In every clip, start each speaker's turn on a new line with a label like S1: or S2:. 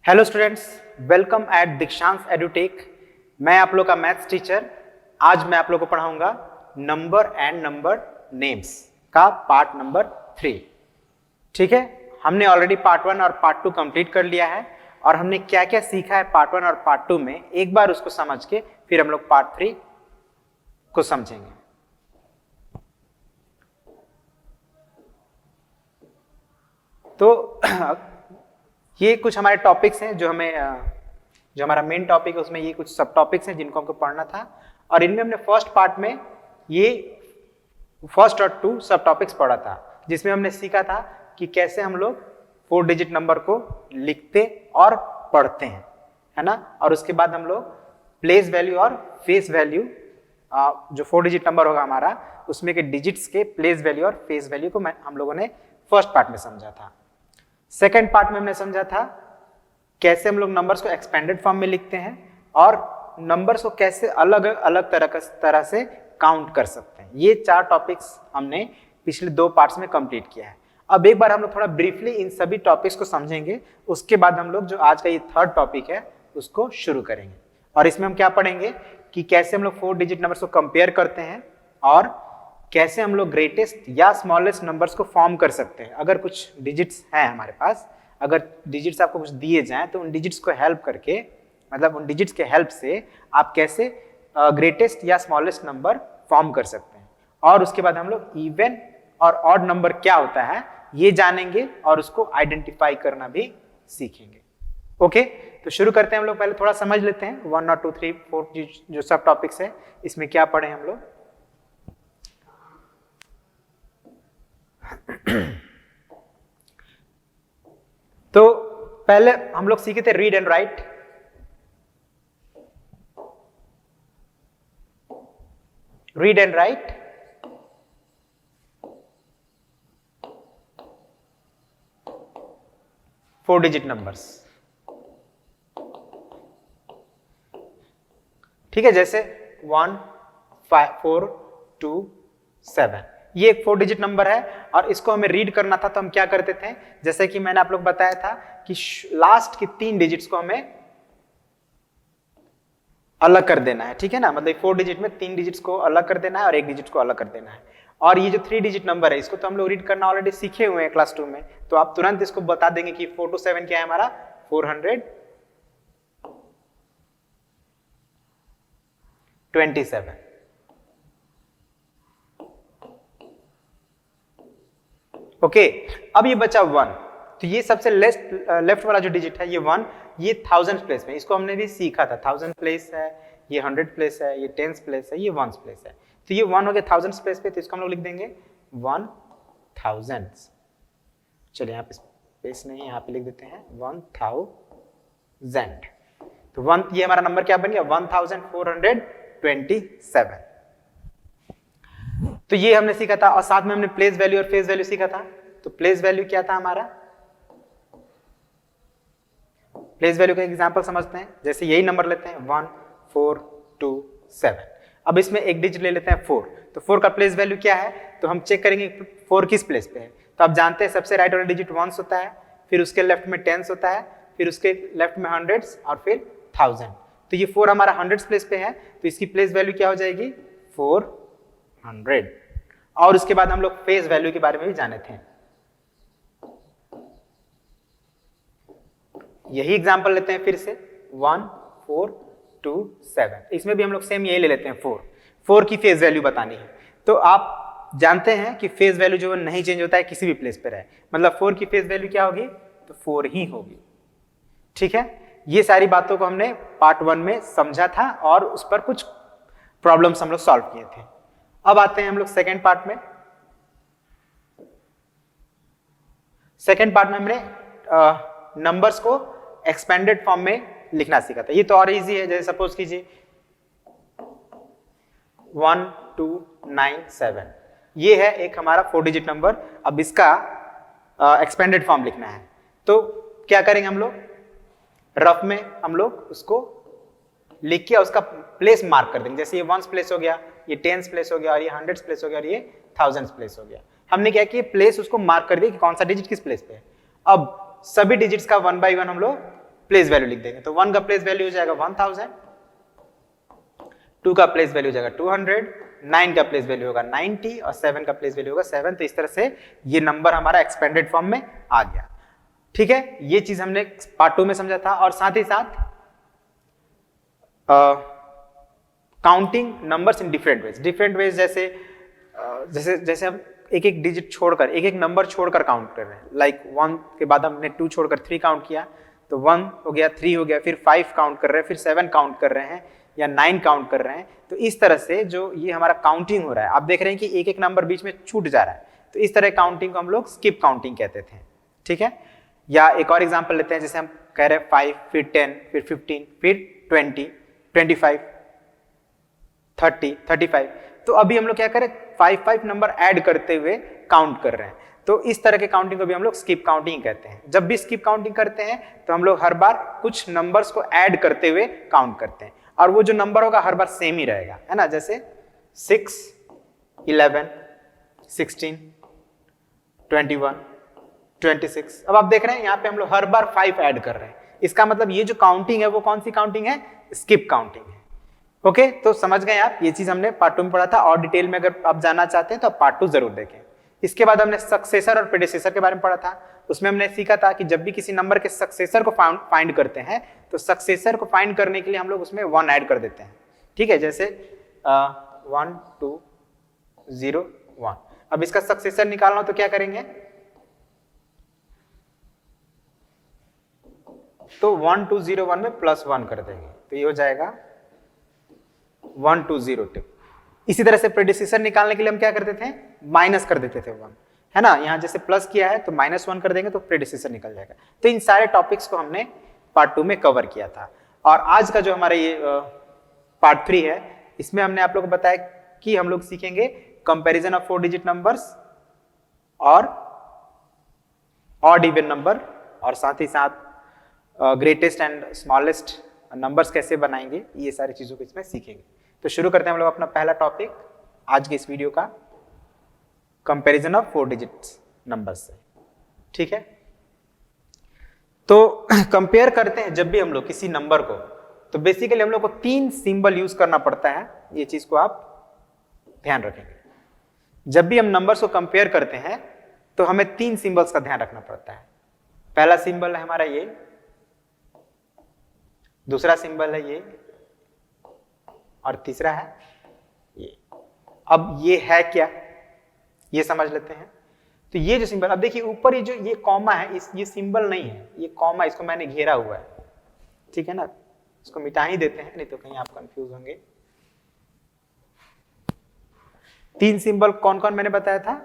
S1: Hello students, welcome eight दीक्षांत edutech. मैं आप लोग का मैथ्स टीचर। आज मैं आप लोग को पढ़ाऊंगा नंबर एंड नंबर नेम्स का पार्ट नंबर 3। ठीक है, हमने ऑलरेडी पार्ट 1 और पार्ट 2 कंप्लीट कर लिया है और हमने क्या क्या सीखा है पार्ट 1 और पार्ट 2 में, एक बार उसको समझ के फिर हम लोग पार्ट 3 को समझेंगे। तो ये कुछ हमारे टॉपिक्स हैं जो हमारा मेन टॉपिक है, उसमें ये कुछ सब टॉपिक्स हैं जिनको हमको पढ़ना था। और इनमें हमने फर्स्ट पार्ट में ये फर्स्ट और 2 सब टॉपिक्स पढ़ा था, जिसमें हमने सीखा था कि कैसे हम लोग 4 डिजिट नंबर को लिखते और पढ़ते हैं, है ना। और उसके बाद हम लोग प्लेस वैल्यू और फेस वैल्यू, जो 4 डिजिट नंबर होगा हमारा, उसमें के डिजिट्स के प्लेस वैल्यू और फेस वैल्यू को हम लोगों ने फर्स्ट पार्ट में समझा था। सेकेंड पार्ट में हमने समझा था कैसे हम लोग नंबर्स को एक्सपेंडेड फॉर्म में लिखते हैं और नंबर्स को कैसे अलग अलग तरह से काउंट कर सकते हैं। ये 4 टॉपिक्स हमने पिछले 2 पार्ट्स में कंप्लीट किया है। अब एक बार हम लोग थोड़ा ब्रीफली इन सभी टॉपिक्स को समझेंगे, उसके बाद हम लोग जो आज का ये थर्ड टॉपिक है उसको शुरू करेंगे। और इसमें हम क्या पढ़ेंगे कि कैसे हम लोग 4 डिजिट नंबर्स को कंपेयर करते हैं और कैसे हम लोग ग्रेटेस्ट या स्मॉलेस्ट नंबर्स को फॉर्म कर सकते हैं। अगर कुछ डिजिट्स हैं हमारे पास, अगर डिजिट्स आपको कुछ दिए जाएं तो उन डिजिट्स को हेल्प करके, मतलब उन डिजिट्स के हेल्प से आप कैसे ग्रेटेस्ट या स्मॉलेस्ट नंबर फॉर्म कर सकते हैं। और उसके बाद हम लोग इवन और ऑड नंबर क्या होता है ये जानेंगे और उसको आइडेंटिफाई करना भी सीखेंगे। ओके, तो शुरू करते हैं हम लोग। पहले थोड़ा समझ लेते हैं 1 और 2, 3, 4 जो सब टॉपिक्स है इसमें क्या पढ़े हम लोग। तो पहले हम लोग सीखे थे read and right. Read and right, four digit numbers. ठीक है, जैसे 1, 5, 4, 2, 7 ये एक 4 डिजिट नंबर है और इसको हमें रीड करना था। तो हम क्या करते थे, जैसे कि मैंने आप लोग बताया था कि लास्ट की 3 डिजिट्स को हमें अलग कर देना है। ठीक है ना, मतलब 4 डिजिट में 3 डिजिट्स को अलग कर देना है और 1 डिजिट को अलग कर देना है। और ये जो 3 डिजिट नंबर है इसको तो हम लोग रीड करना ऑलरेडी सीखे हुए हैं क्लास 2 में, तो आप तुरंत इसको बता देंगे कि 4 to 7 क्या है हमारा, 427। ओके, अब ये बचा 1, तो ये सबसे लेफ्ट वाला जो डिजिट है ये 1, ये 1000 प्लेस में, इसको हमने भी सीखा था। 1000 प्लेस है, ये 100 प्लेस है, ये 10 प्लेस है, ये 1 प्लेस है। तो ये 1 हो गया 1000 प्लेस पे, तो इसको हम लोग लिख देंगे 1000। चलिए यहाँ पे स्पेस नहीं है, यहाँ पे लिख देते हैं 1000। तो 1, ये हमारा नंबर क्या बन गया 1427। तो ये हमने सीखा था और साथ में हमने प्लेस वैल्यू और फेस वैल्यू सीखा था। तो प्लेस वैल्यू क्या था हमारा, प्लेस वैल्यू का एग्जांपल समझते हैं। जैसे यही नंबर लेते हैं 1427। अब इसमें एक डिजिट ले लेते हैं 4, तो 4 का प्लेस वैल्यू क्या है, तो हम चेक करेंगे 4 किस प्लेस पे है। तो आप जानते हैं सबसे राइट वाला डिजिट 1 होता है, फिर उसके लेफ्ट में 10 होता है, फिर उसके लेफ्ट में 100 और फिर 1000। तो ये 4 हमारा 100 प्लेस पे है, तो इसकी प्लेस वैल्यू क्या हो जाएगी 400। और उसके बाद हम लोग फेस वैल्यू के बारे में भी जाने थे। यही एग्जांपल लेते हैं फिर से 1427। इसमें भी हम लोग सेम यही ले लेते हैं 4 की फेस वैल्यू बतानी है। तो आप जानते हैं कि फेस वैल्यू जो नहीं चेंज होता है किसी भी प्लेस पर है, मतलब 4 की फेस वैल्यू क्या होगी, तो 4 ही होगी। ठीक है, ये सारी बातों को हमने पार्ट 1 में समझा था और उस पर कुछ प्रॉब्लम्स हम लोग सॉल्व किए थे। अब आते हैं हम लोग सेकेंड पार्ट में। सेकेंड पार्ट में हमने नंबर्स को एक्सपेंडेड फॉर्म में लिखना सीखा था। ये तो और इजी है, जैसे सपोज कीजिए 1297, ये है एक हमारा 4 डिजिट नंबर। अब इसका एक्सपेंडेड फॉर्म लिखना है, तो क्या करेंगे हम लोग, रफ में हम लोग उसको लिख के उसका प्लेस मार्क कर देंगे। जैसे ये 1 प्लेस हो गया, ये 10 प्लेस हो गया, और ये 100 प्लेस हो गया, और ये 1000 प्लेस हो गया। हमने क्या किया, प्लेस उसको मार्क कर दिया कि कौन सा डिजिट किस प्लेस पे है। अब सभी डिजिट्स का 1 by 1 हम लोग प्लेस वैल्यू लिख देंगे। तो 1 का प्लेस वैल्यू हो जाएगा 1000, 2 का प्लेस वैल्यू हो जाएगा 200, 9 का प्लेस वैल्यू होगा 90 और 7 का प्लेस वैल्यू होगा 7। तो इस तरह से ये नंबर हमारा एक्सपेंडेड फॉर्म में आ गया। ठीक है, ये चीज हमने पार्ट 2 में समझा था। और साथ ही साथ counting numbers in different ways, जैसे हम एक एक डिजिट छोड़कर, एक एक नंबर छोड़कर काउंट कर रहे हैं। लाइक 1 के बाद हमने 2 छोड़कर 3 काउंट किया, तो 1 हो गया, 3 हो गया, फिर 5 काउंट कर रहे हैं, फिर 7 काउंट कर रहे हैं, या 9 काउंट कर रहे हैं। तो इस तरह से जो ये हमारा काउंटिंग हो रहा है, आप देख रहे हैं कि एक एक नंबर बीच में छूट जा रहा है, तो इस तरह काउंटिंग को हम लोग स्किप काउंटिंग कहते थे। ठीक है, या एक और एग्जांपल लेते हैं, जैसे हम कह रहे हैं 5, फिर 10, फिर 15, फिर 20, 25, 30, 35। तो अभी हम लोग क्या करें, 5 नंबर ऐड करते हुए काउंट कर रहे हैं। तो इस तरह के काउंटिंग को भी हम लोग स्किप काउंटिंग कहते हैं। जब भी स्किप काउंटिंग करते हैं तो हम लोग हर बार कुछ नंबर्स को ऐड करते हुए काउंट करते हैं, और वो जो नंबर होगा हर बार सेम ही रहेगा, है ना। जैसे 6, 11, 16, 21, 26। अब आप देख रहे हैं यहाँ पे हम लोग हर बार 5 ऐड कर रहे हैं। इसका मतलब ये जो काउंटिंग है वो कौन सी काउंटिंग है, स्किप काउंटिंग है। ओके, तो समझ गए आप, ये चीज हमने पार्ट 2 में पढ़ा था, और डिटेल में अगर आप जानना चाहते हैं तो आप पार्ट 2 जरूर देखें। इसके बाद हमने सक्सेसर और प्रेडिसेसर के बारे में पढ़ा था। उसमें हमने सीखा था कि जब भी किसी नंबर के सक्सेसर को फाइंड करते हैं तो सक्सेसर को फाइंड करने के लिए हम लोग उसमें 1 ऐड कर देते हैं। ठीक है, जैसे 1, 2, 0, 1। अब इसका सक्सेसर निकालना हो तो क्या करेंगे, तो 1, 2, 0, 1 में +1 कर देंगे, तो ये हो जाएगा 1, 2, 0, 2। इसी तरह से प्रेडिसेसर निकालने के लिए हम क्या करते थे, माइनस कर देते थे 1, है ना। यहां जैसे प्लस किया है तो -1 कर देंगे तो प्रेडिसेसर निकल जाएगा। तो इन सारे टॉपिक्स को हमने पार्ट 2 में कवर किया था। और आज का जो हमारा ये पार्ट 3 है, इसमें हमने आप लोगों को बताया कि हम लोग सीखेंगे कंपैरिजन ऑफ 4 डिजिट नंबर्स और ऑड इवन नंबर, और साथ ही साथ ग्रेटेस्ट एंड स्मॉलेस्ट नंबर्स कैसे बनाएंगे, ये सारी चीजों को इसमें सीखेंगे। तो शुरू करते हैं हम लोग अपना पहला टॉपिक आज के इस वीडियो का, कंपैरिजन ऑफ 4 डिजिट्स नंबर्स से। ठीक है, तो कंपेयर करते हैं जब भी हम लोग किसी नंबर को, तो बेसिकली हम लोग को 3 सिंबल यूज करना पड़ता है। ये चीज को आप ध्यान रखेंगे। जब भी हम नंबर्स को कंपेयर करते हैं तो हमें 3 सिंबल्स का ध्यान रखना पड़ता है। पहला सिंबल है हमारा ये, दूसरा सिंबल है ये, और तीसरा है ये। अब ये है क्या, ये समझ लेते हैं। तो ये जो सिंबल, अब देखिए ऊपर ये जो ये कॉमा है, ये सिंबल नहीं है, ये कॉमा, इसको मैंने घेरा हुआ है। ठीक है ना, इसको मिटा ही देते हैं, नहीं तो कहीं आप कंफ्यूज होंगे। 3 सिंबल कौन कौन मैंने बताया था,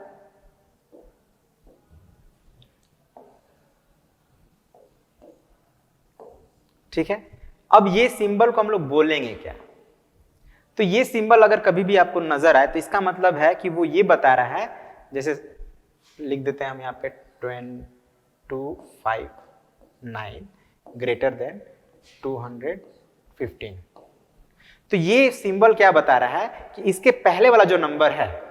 S1: ठीक है। अब ये सिंबल को हम लोग बोलेंगे क्या, तो ये सिंबल अगर कभी भी आपको नजर आए तो इसका मतलब है कि वो ये बता रहा है, जैसे लिख देते हैं हम यहाँ पे 259 ग्रेटर देन 215। तो ये सिंबल क्या बता रहा है कि इसके पहले वाला जो नंबर है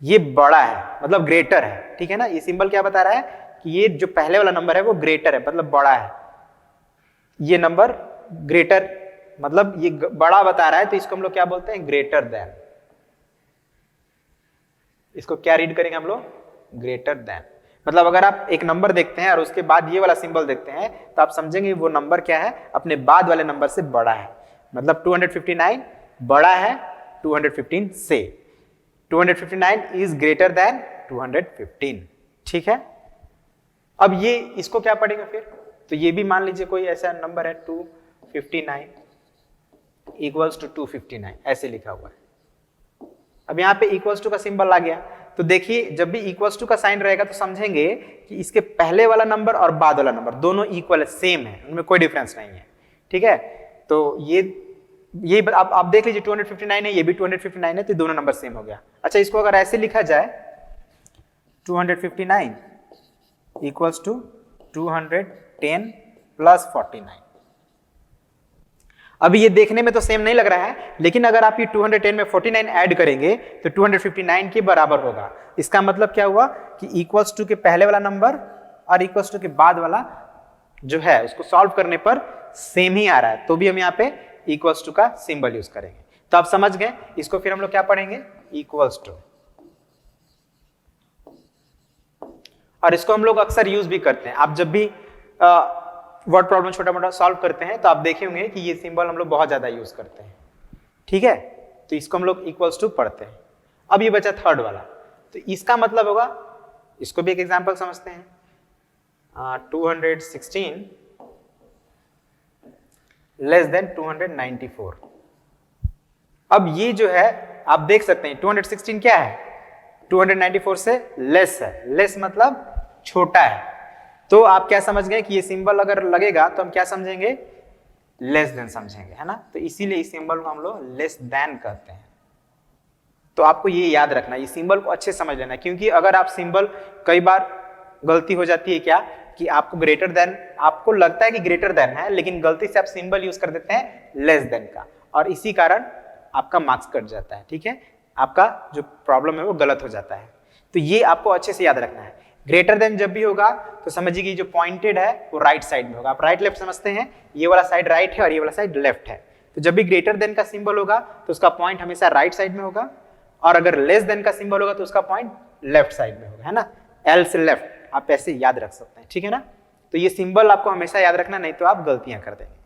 S1: ये बड़ा है, मतलब ग्रेटर है। ठीक है ना, ये सिंबल क्या बता रहा है कि ये जो पहले वाला नंबर है वो ग्रेटर है, मतलब बड़ा है। ये नंबर ग्रेटर, मतलब ये बड़ा बता रहा है, तो इसको हम लोग क्या बोलते हैं, ग्रेटर देन। इसको क्या रीड करेंगे हम लोग, ग्रेटर देन। मतलब अगर आप एक नंबर देखते हैं और उसके बाद ये वाला सिंबल देखते हैं तो आप समझेंगे वो नंबर क्या है, अपने बाद वाले नंबर से बड़ा है। मतलब 259 बड़ा है 215 से, 259 इज ग्रेटर देन 215। ठीक है, अब ये इसको क्या पढ़ेंगे फिर, तो ये भी मान लीजिए कोई ऐसा नंबर है 259 इक्वल्स टू 259, ऐसे लिखा हुआ है। अब यहाँ पे इक्वल्स टू का सिंबल आ गया, तो देखिए जब भी इक्वल्स टू का साइन रहेगा तो समझेंगे कि इसके पहले वाला नंबर और बाद वाला नंबर दोनों इक्वल है, सेम है, उनमें कोई डिफरेंस नहीं है। ठीक है, तो ये आप देख लीजिए 259 है, ये भी 259 है, तो दोनों नंबर सेम हो गया। अच्छा, इसको अगर ऐसे लिखा जाए 259 इक्वल्स टू 210 प्लस 49। अभी ये देखने में तो सेम नहीं लग रहा है, लेकिन अगर आप ये 210 में 49 ऐड करेंगे तो 259 के बराबर होगा। इसका मतलब क्या हुआ कि इक्वल्स टू के पहले वाला नंबर और इक्वल्स टू के बाद वाला जो है उसको सॉल्व करने पर सेम ही आ रहा है तो भी हम यहाँ पे इक्वल्स टू का सिंबल यूज करेंगे। तो आप समझ गए, इसको फिर हम लोग क्या पढ़ेंगे, इक्वल्स टू। और इसको हम लोग अक्सर यूज भी करते हैं। आप जब भी वर्ड प्रॉब्लम छोटा मोटा सॉल्व करते हैं तो आप देखे होंगे कि ये सिंबल हम लोग बहुत ज्यादा यूज करते हैं। ठीक है, तो इसको हम लोग इक्वल्स टू पढ़ते हैं। अब ये बचा थर्ड वाला, तो इसका मतलब होगा, इसको भी एक एग्जांपल समझते हैं। 216 लेस देन 294। अब ये जो है आप देख सकते हैं 216 क्या है, 294 से लेस है। लेस मतलब छोटा है। तो आप क्या समझ गए कि ये सिंबल अगर लगेगा तो हम क्या समझेंगे, लेस देन समझेंगे, है ना। तो इसीलिए इस सिंबल को हम लोग लेस देन कहते हैं। तो आपको ये याद रखना, ये सिंबल को अच्छे समझ लेना, क्योंकि अगर आप सिंबल, कई बार गलती हो जाती है क्या कि आपको ग्रेटर देन, आपको लगता है कि ग्रेटर देन है लेकिन गलती से आप सिंबल यूज कर देते हैं लेस देन का, और इसी कारण आपका मार्क्स कट जाता है। ठीक है, आपका जो प्रॉब्लम है वो गलत हो जाता है। तो ये आपको अच्छे से याद रखना है। ग्रेटर देन जब भी होगा तो समझिए कि जो पॉइंटेड है वो राइट साइड में होगा। आप राइट लेफ्ट समझते हैं, ये वाला साइड राइट है और ये वाला साइड लेफ्ट है। तो जब भी ग्रेटर देन का सिंबल होगा तो उसका पॉइंट हमेशा राइट साइड में होगा, और अगर लेस देन का सिंबल होगा तो उसका पॉइंट लेफ्ट साइड में होगा, है ना। एल से लेफ्ट आप ऐसे याद रख सकते हैं। ठीक है ना, तो ये सिंबल आपको हमेशा याद रखना, नहीं तो आप गलतियां कर देंगे।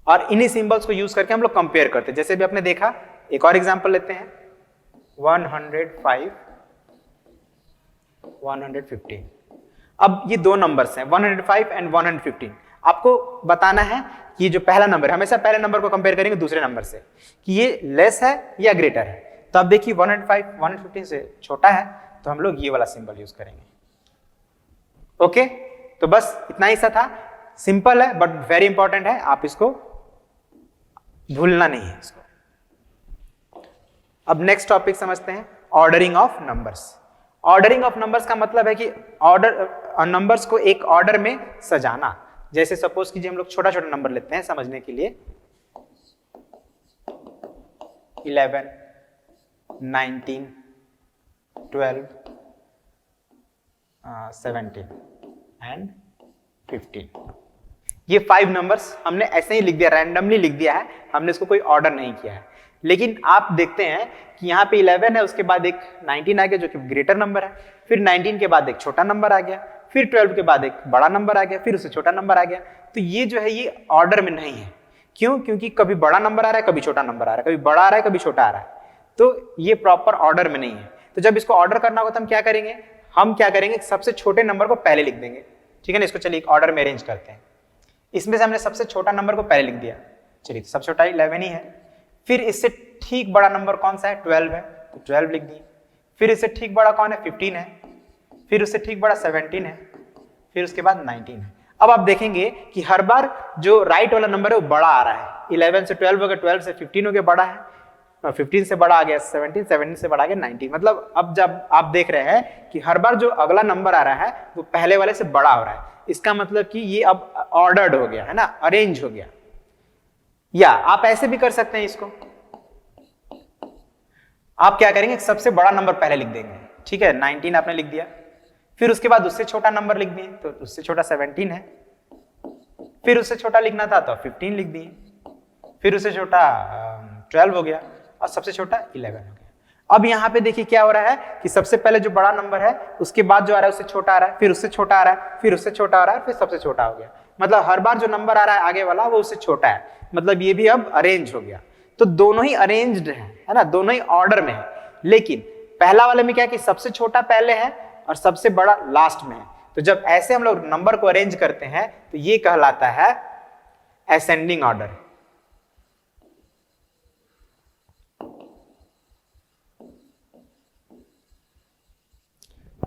S1: और इन्हीं सिंबल्स को यूज करके हम लोग कंपेयर करते हैं। जैसे भी आपने देखा, एक और एग्जांपल लेते हैं, 105 115। अब ये दो नंबर्स हैं 105 एंड 115। आपको बताना है कि ये जो पहला नंबर है, हमेशा पहले नंबर को कंपेयर करेंगे दूसरे नंबर से कि ये लेस है या ग्रेटर है। तो आप देखिए 105 115 से छोटा है तो हम लोग ये वाला सिंबल यूज करेंगे। ओके, तो बस इतना ही सा था। सिंपल है बट वेरी इंपॉर्टेंट है, आप इसको भूलना नहीं है इसको। अब नेक्स्ट टॉपिक समझते हैं, ordering of numbers. Ordering of numbers का मतलब है कि ऑर्डर, नंबर्स को एक ऑर्डर में सजाना। जैसे सपोज कीजिए हम लोग छोटा छोटा नंबर लेते हैं समझने के लिए, 11 19 12 17 एंड 15। ये 5 नंबर्स हमने ऐसे ही लिख दिया, रैंडमली लिख दिया है, हमने इसको कोई ऑर्डर नहीं किया है। लेकिन आप देखते हैं कि यहाँ पे 11 है, उसके बाद एक 19 आ गया जो कि ग्रेटर नंबर है, फिर 19 के बाद एक छोटा नंबर आ गया, फिर 12 के बाद एक बड़ा नंबर आ गया, फिर उससे छोटा नंबर आ गया। तो ये जो है ये ऑर्डर में नहीं है। क्यों? क्योंकि कभी बड़ा नंबर आ रहा है, कभी छोटा नंबर आ रहा है, कभी बड़ा आ रहा है, कभी छोटा आ रहा है। तो ये प्रॉपर ऑर्डर में नहीं है। तो जब इसको ऑर्डर करना होगा तो हम क्या करेंगे, सबसे छोटे नंबर को पहले लिख देंगे। ठीक है ना, इसको चलिए एक ऑर्डर में अरेंज करते हैं। इसमें से हमने सबसे छोटा नंबर को पहले लिख दिया, चलिए तो सबसे छोटा 11 ही है। फिर इससे ठीक बड़ा नंबर कौन सा है, 12 है, तो 12 लिख दिए। फिर इससे ठीक बड़ा कौन है, 15 है। फिर उससे ठीक बड़ा 17 है। फिर उसके बाद 19 है। अब आप देखेंगे कि हर बार जो राइट वाला नंबर है वो बड़ा आ रहा है। 11 से 12 हो गया, 12 से 15 हो गया, बड़ा है। 15 से बड़ा आ गया 17, 17 से बड़ा आ गया 19। मतलब अब जब आप देख रहे हैं कि हर बार जो अगला नंबर आ रहा है वो पहले वाले से बड़ा हो रहा है, इसका मतलब कि ये अब ऑर्डर्ड हो गया, है ना, अरेंज हो गया। या आप ऐसे भी कर सकते हैं इसको, आप क्या करेंगे, सबसे बड़ा नंबर पहले लिख देंगे। ठीक है, 19 आपने लिख दिया, फिर उसके बाद उससे छोटा नंबर लिख दिए, तो उससे छोटा 17 है। फिर उससे छोटा लिखना था तो 15 लिख दिए, फिर उससे छोटा 12 हो गया और सबसे छोटा 11 हो गया। अब यहाँ पे देखिए क्या हो रहा है कि सबसे पहले जो बड़ा नंबर है उसके बाद जो आ रहा है उससे छोटा आ रहा है, फिर उससे छोटा आ रहा है, फिर उससे छोटा आ रहा है, फिर सबसे छोटा हो गया। मतलब हर बार जो नंबर आ रहा है आगे वाला वो उससे छोटा है, मतलब ये भी अब अरेंज हो गया। तो दोनों ही अरेंज्ड है ना, दोनों ही ऑर्डर में है। लेकिन पहला वाले में क्या कि सबसे छोटा पहले है और सबसे बड़ा लास्ट में है। तो जब ऐसे हम लोग नंबर को अरेंज करते हैं तो ये कहलाता है असेंडिंग ऑर्डर।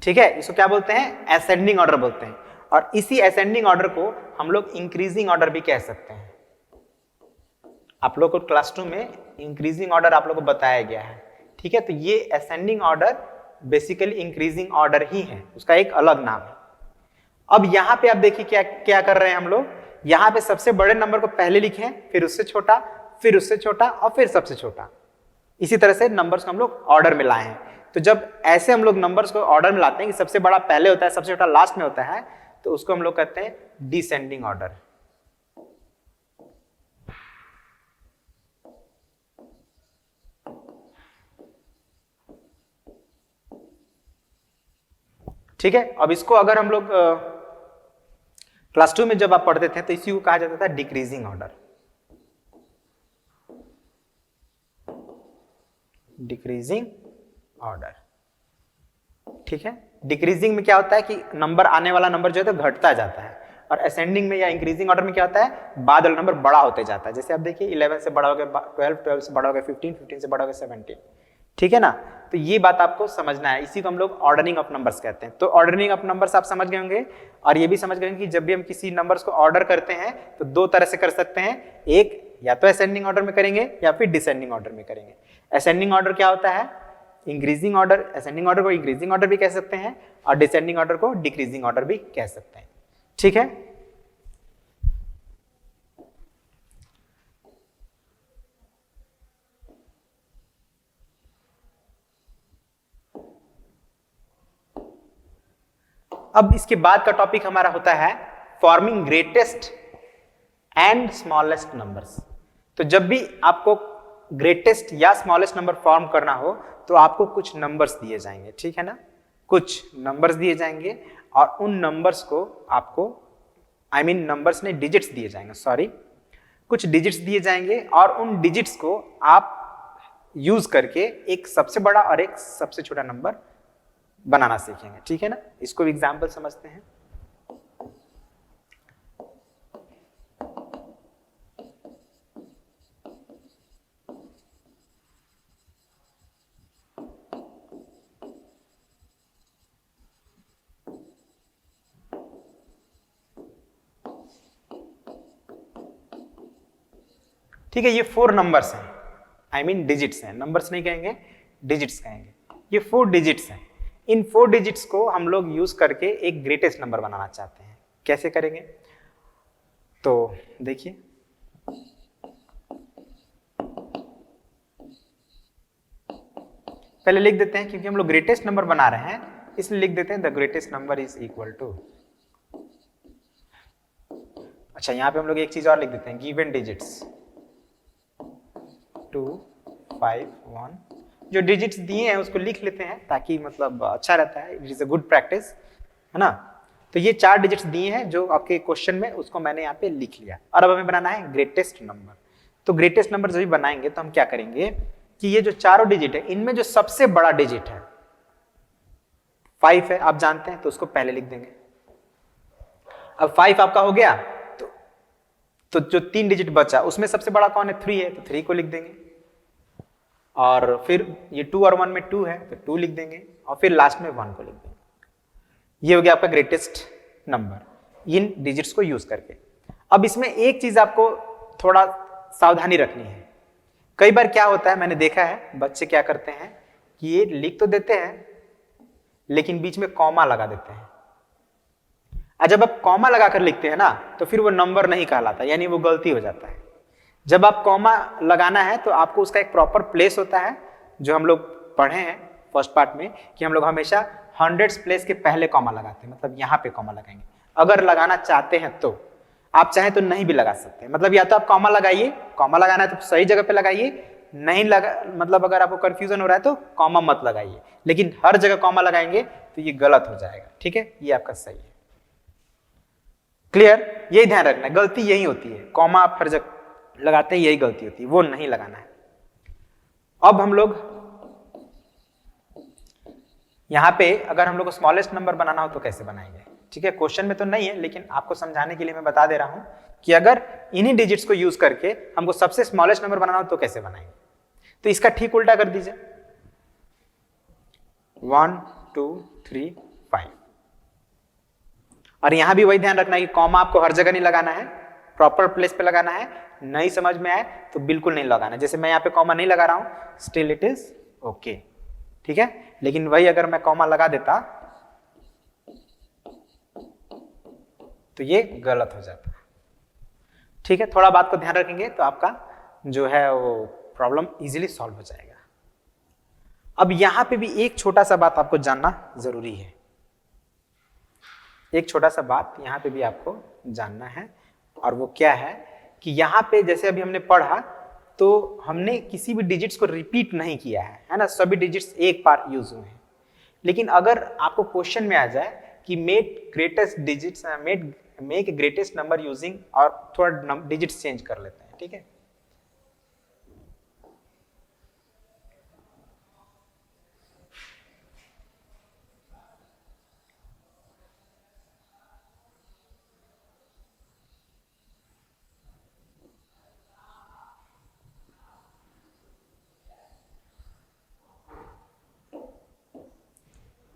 S1: ठीक है, इसको क्या बोलते हैं, असेंडिंग ऑर्डर बोलते हैं। और इसी असेंडिंग ऑर्डर को हम लोग इंक्रीजिंग ऑर्डर भी कह सकते हैं। आप लोग को क्लास 2 में इंक्रीजिंग ऑर्डर आप लोग को बताया गया है। ठीक है, तो ये ascending order basically increasing order ही है, उसका एक अलग नाम है। अब यहां पे आप देखिए क्या क्या कर रहे हैं हम लोग, यहां पे सबसे बड़े नंबर को पहले लिखे, फिर उससे छोटा, फिर उससे छोटा और फिर सबसे छोटा। इसी तरह से नंबर्स को हम लोग ऑर्डर में लाए हैं। तो जब ऐसे हम लोग नंबर्स को ऑर्डर में लाते हैं कि सबसे बड़ा पहले होता है, सबसे छोटा लास्ट में होता है, तो उसको हम लोग कहते हैं डिसेंडिंग ऑर्डर। ठीक है, अब इसको अगर हम लोग क्लास 2 में जब आप पढ़ते थे तो इसी को कहा जाता था डिक्रीजिंग ऑर्डर। डिक्रीजिंग ऑर्डर, ठीक है। डिक्रीजिंग में क्या होता है कि नंबर आने वाला नंबर जो है तो घटता जाता है, और असेंडिंग में या इंक्रीजिंग ऑर्डर में क्या होता है, बाद वाला नंबर बड़ा होते जाता है। जैसे आप देखिए 11 से बड़ा हो गया 12, 12 से बड़ा हो गया 15, 15 से बड़ा हो गया 17, ठीक है ना। तो ये बात आपको समझना है, इसी को हम लोग ऑर्डरिंग ऑफ नंबर्स कहते हैं। तो ऑर्डरिंग ऑफ नंबर्स आप समझ गए होंगे, और ये भी समझ गए होंगे कि जब भी हम किसी नंबर्स को ऑर्डर करते हैं तो दो तरह से कर सकते हैं, एक या तो असेंडिंग ऑर्डर में करेंगे या फिर डिसेंडिंग ऑर्डर में करेंगे। असेंडिंग ऑर्डर क्या होता है, इंक्रीजिंग ऑर्डर, असेंडिंग ऑर्डर को इंक्रीजिंग ऑर्डर भी कह सकते हैं और डिसेंडिंग ऑर्डर को डिक्रीजिंग ऑर्डर भी कह सकते हैं, ठीक है। अब इसके बाद का टॉपिक हमारा होता है forming greatest and smallest numbers. तो जब भी आपको ग्रेटेस्ट या स्मॉलेस्ट नंबर फॉर्म करना हो तो आपको कुछ नंबर्स दिए जाएंगे, ठीक है ना, कुछ नंबर्स दिए जाएंगे और उन नंबर्स को आपको नंबर्स ने डिजिट्स दिए जाएंगे, सॉरी, कुछ डिजिट्स दिए जाएंगे और उन डिजिट्स को आप यूज करके एक सबसे बड़ा और एक सबसे छोटा नंबर बनाना सीखेंगे, ठीक है ना। इसको भी एग्जाम्पल समझते हैं। ठीक है, ये 4 नंबर्स हैं, डिजिट्स हैं, नंबर्स नहीं कहेंगे, डिजिट्स कहेंगे। ये 4 डिजिट्स हैं। इन 4 डिजिट्स को हम लोग यूज करके एक ग्रेटेस्ट नंबर बनाना चाहते हैं। कैसे करेंगे, तो देखिए, पहले लिख देते हैं, क्योंकि हम लोग ग्रेटेस्ट नंबर बना रहे हैं इसलिए लिख देते हैं the greatest number is equal to, अच्छा यहां पे हम लोग एक चीज और लिख देते हैं, गिवन डिजिट्स 2, 5, 1। जो डिजिट्स दिए हैं उसको लिख लेते हैं ताकि मतलब अच्छा रहता है, it is a good practice, है ना। तो ये 4 डिजिट्स दिए हैं जो आपके क्वेश्चन में, उसको मैंने यहाँ पे लिख लिया। और अब हमें बनाना है ग्रेटेस्ट नंबर। तो ग्रेटेस्ट नंबर जब भी बनाएंगे तो हम क्या करेंगे कि ये जो चारों डिजिट है इनमें जो सबसे बड़ा डिजिट है 5 है, आप जानते हैं, तो उसको पहले लिख देंगे। अब 5 आपका हो गया तो जो 3 डिजिट बचा उसमें सबसे बड़ा कौन है, 3 है, तो 3 को लिख देंगे। और फिर ये 2 और 1 में 2 है तो 2 लिख देंगे, और फिर लास्ट में 1 को लिख देंगे। ये हो गया आपका ग्रेटेस्ट नंबर इन डिजिट्स को यूज करके। अब इसमें एक चीज आपको थोड़ा सावधानी रखनी है। कई बार क्या होता है, मैंने देखा है बच्चे क्या करते हैं कि ये लिख तो देते हैं लेकिन बीच में कॉमा लगा देते हैं। जब आप कॉमा लगाकर लिखते हैं ना तो फिर वो नंबर नहीं कहलाता, यानी वो गलती हो जाता है। जब आप कॉमा लगाना है तो आपको उसका एक प्रॉपर प्लेस होता है, जो हम लोग पढ़े हैं फर्स्ट पार्ट में कि हम लोग हमेशा हंड्रेड्स प्लेस के पहले कॉमा लगाते हैं, मतलब यहाँ पे कॉमा लगाएंगे। अगर लगाना चाहते हैं तो आप चाहें तो नहीं भी लगा सकते हैं, मतलब या तो आप कॉमा लगाइए, कॉमा लगाना है तो सही जगह पे लगाइए, नहीं लगा मतलब अगर आपको कंफ्यूजन हो रहा है तो कॉमा मत लगाइए, लेकिन हर जगह कॉमा लगाएंगे तो ये गलत हो जाएगा, ठीक है, ये आपका सही है। क्लियर, यही ध्यान रखना, गलती यही होती है, कॉमा आप हर जगह लगाते हैं यही गलती होती है, वो नहीं लगाना है। अब हम लोग यहां पे अगर हम लोग को स्मॉलेस्ट नंबर बनाना हो तो कैसे बनाएंगे, ठीक है, क्वेश्चन में तो नहीं है लेकिन आपको समझाने के लिए मैं बता दे रहा हूं कि अगर इन्हीं डिजिट्स को यूज करके हमको सबसे स्मॉलेस्ट नंबर बनाना हो तो कैसे बनाएंगे। तो इसका ठीक उल्टा कर दीजिए, 1, 2, 3, 5। और यहां भी वही ध्यान रखना है कि कॉमा आपको हर जगह नहीं लगाना है, प्रॉपर प्लेस पे लगाना है। नहीं समझ में आए तो बिल्कुल नहीं लगाना है, जैसे मैं यहाँ पे कॉमा नहीं लगा रहा हूं, स्टिल इट इज ओके, ठीक है। लेकिन वही अगर मैं कॉमा लगा देता तो ये गलत हो जाता है, ठीक है। थोड़ा बात को ध्यान रखेंगे तो आपका जो है वो प्रॉब्लम इजीली सॉल्व हो जाएगा। अब यहां पे भी एक छोटा सा बात आपको जानना जरूरी है। एक छोटा सा बात यहाँ पे भी आपको जानना है, और वो क्या है कि यहाँ पे जैसे अभी हमने पढ़ा तो हमने किसी भी डिजिट्स को रिपीट नहीं किया है ना, सभी डिजिट्स एक बार यूज हुए हैं। लेकिन अगर आपको क्वेश्चन में आ जाए कि make greatest digits make greatest number using, और थोड़ा डिजिट्स चेंज कर लेते हैं, ठीक है।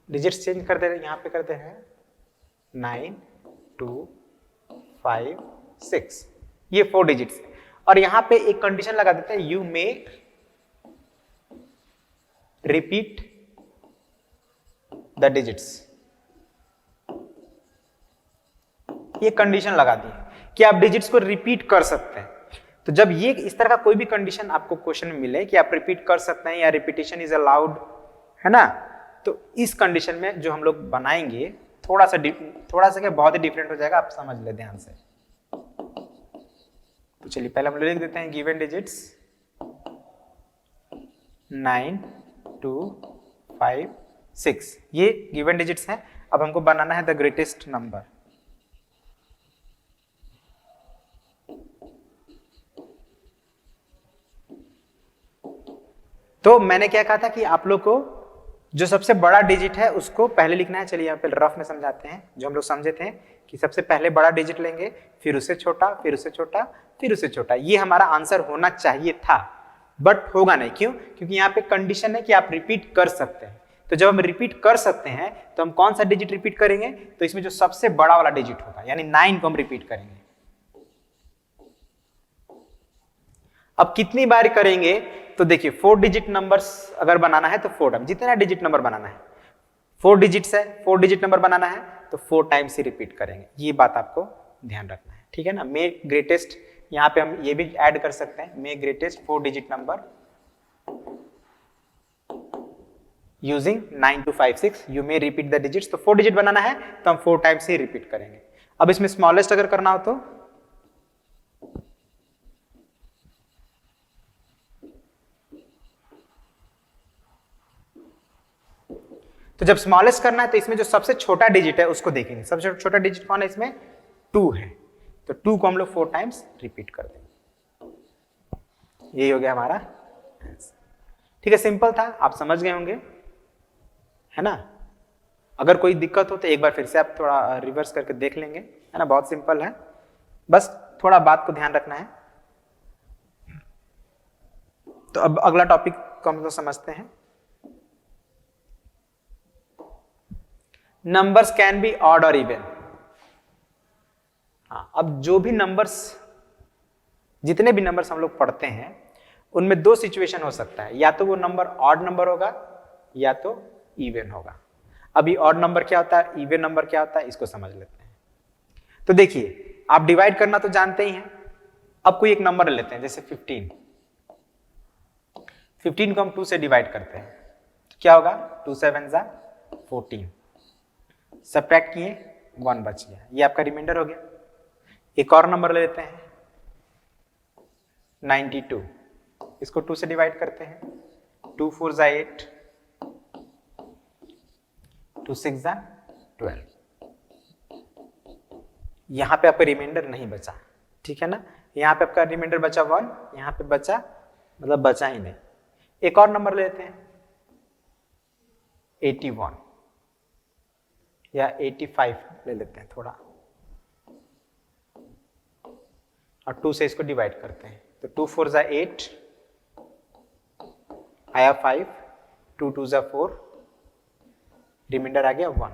S1: डिजिट्स चेंज कर दे रहे हैं, यहाँ पे करते हैं 9 2 5 6, ये 4 डिजिट्स, और यहाँ पे एक कंडीशन लगा देते हैं, you may repeat the digits. ये कंडीशन लगा दी कि आप डिजिट्स को रिपीट कर सकते हैं। तो जब ये इस तरह का कोई भी कंडीशन आपको क्वेश्चन में मिले कि आप रिपीट कर सकते हैं या रिपीटिशन इज अलाउड, है ना, तो इस कंडीशन में जो हम लोग बनाएंगे थोड़ा सा क्या बहुत ही डिफरेंट हो जाएगा, आप समझ ले ध्यान से। तो चलिए पहले हम लोग लिख देते हैं गिवन डिजिट्स 9 2 5 6, ये गिवन डिजिट्स हैं। अब हमको बनाना है द ग्रेटेस्ट नंबर। तो मैंने क्या कहा था कि आप लोग को जो सबसे बड़ा डिजिट है उसको पहले लिखना है। चलिए यहाँ पे रफ में समझाते हैं, जो हम लोग समझे थे कि सबसे पहले बड़ा डिजिट लेंगे, फिर उससे छोटा, फिर उससे छोटा, फिर उससे छोटा। ये हमारा आंसर होना चाहिए था, बट होगा नहीं। क्यों? क्योंकि यहाँ पे कंडीशन है कि आप रिपीट कर सकते हैं। तो जब हम रिपीट कर सकते हैं तो हम कौन सा डिजिट रिपीट करेंगे? तो इसमें जो सबसे बड़ा वाला डिजिट होगा, यानी 9 को हम रिपीट करेंगे। अब कितनी बार करेंगे? तो देखिए 4 डिजिट नंबर्स अगर बनाना है तो 4 टाइम, जितना डिजिट नंबर बनाना है, 4 डिजिट्स है, 4 डिजिट नंबर बनाना है तो 4 टाइम्स ही रिपीट करेंगे। ये बात आपको ध्यान रखना है, ठीक है ना। मे ग्रेटेस्ट, यहाँ पे हम ये भी ऐड कर सकते हैं, may greatest 4 digit number using 9 2 5 6, you may repeat the digits. तो 4 डिजिट बनाना है तो हम 4 टाइम्स ही रिपीट करेंगे। अब इसमें स्मॉलेस्ट अगर करना हो तो जब स्मॉलेस्ट करना है तो इसमें जो सबसे छोटा डिजिट है उसको देखेंगे। सबसे छोटा डिजिट कौन है? इसमें 2 है, तो 2 को हम लोग 4 टाइम्स रिपीट कर देंगे। यही हो गया हमारा आंसर। ठीक है, सिंपल था, आप समझ गए होंगे, है ना। अगर कोई दिक्कत हो तो एक बार फिर से आप थोड़ा रिवर्स करके देख लेंगे, है ना। बहुत सिंपल है, बस थोड़ा बात को ध्यान रखना है। तो अब अगला टॉपिक को हम लोग समझते हैं। नंबर्स कैन बी ऑड और इवन। हाँ, अब जो भी नंबर्स, जितने भी नंबर्स हम लोग पढ़ते हैं उनमें 2 सिचुएशन हो सकता है, या तो वो नंबर ऑड नंबर होगा या तो इवन होगा। अभी ऑड नंबर क्या होता है, इवन नंबर क्या होता है, इसको समझ लेते हैं। तो देखिए, आप डिवाइड करना तो जानते ही हैं। अब कोई एक नंबर लेते हैं, जैसे 15 को हम 2 से डिवाइड करते हैं तो क्या होगा? 2 7 जा 14, सब्ट्रैक्ट किए 1 बच गया, ये आपका रिमाइंडर हो गया। एक और नंबर ले लेते हैं 92, इसको 2 से डिवाइड करते हैं, 2 4 जा 8, 2 6 जा 12। यहां पे आपका रिमाइंडर नहीं बचा, ठीक है ना। यहां पे आपका रिमाइंडर बचा 1, यहां पे बचा, मतलब बचा ही नहीं। एक और नंबर लेते हैं 81 या 85 ले लेते हैं थोड़ा, और 2 से इसको डिवाइड करते हैं तो 2 4 जा 8, आया 5, 2 2 जा 4, रिमाइंडर आ गया 1।